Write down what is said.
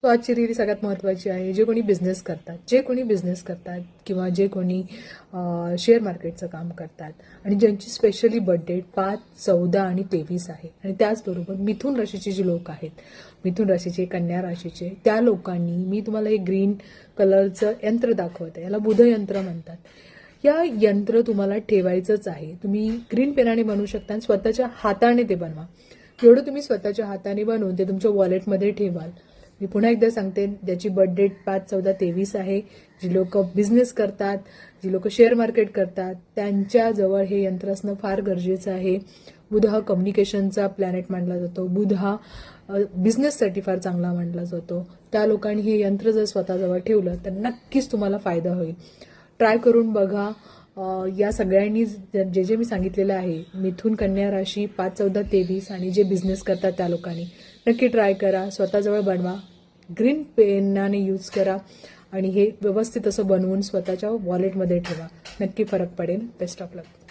तो आजची रील सगळ्यात महत्त्वाची आहे. जे कोणी बिझनेस करतात किंवा जे कोणी शेअर मार्केटचं काम करतात आणि ज्यांची स्पेशली बर्थडे 5, 14 आणि 23 आहे आणि त्याचबरोबर मिथुन राशीचे जे लोक आहेत, मिथुन राशीचे, कन्या राशीचे, त्या लोकांनी मी तुम्हाला एक ग्रीन कलरचं यंत्र दाखवते. याला बुध यंत्र म्हणतात. या यंत्र तुम्हाला ठेवायचंच आहे. तुम्ही ग्रीन पेनाने बनवू शकता आणि स्वतःच्या हाताने ते बनवा. जेवढं तुम्ही स्वतःच्या हाताने बनवून ते तुमच्या वॉलेटमध्ये ठेवाल. मी पुन्हा एकदा सांगते, ज्याची बर्थडे 5, 14, 23 आहे, जी लोक बिझनेस करतात, जी लोक शेअर मार्केट करतात, त्यांच्याजवळ हे यंत्र असणं फार गरजेचं आहे. बुध हा कम्युनिकेशनचा प्लॅनेट मानला जातो. बुध हा बिझनेससाठी फार चांगला मानला जातो. त्या लोकांनी हे यंत्र जर स्वतःजवळ ठेवलं तर नक्कीच तुम्हाला फायदा होईल. ट्राय करून बघा. या सगळ्यांनी जे जे मी सांगितलेलं आहे, मिथुन, कन्या राशी, 5, 14, 23 आणि जे बिझनेस करतात त्या लोकांनी नक्की ट्राय करा. स्वतःजवळ बनवा. ग्रीन पेनाने यूज करा आणि हे व्यवस्थित असं बनवून स्वतःच्या वॉलेटमध्ये ठेवा. नक्की फरक पडेल. Best of luck.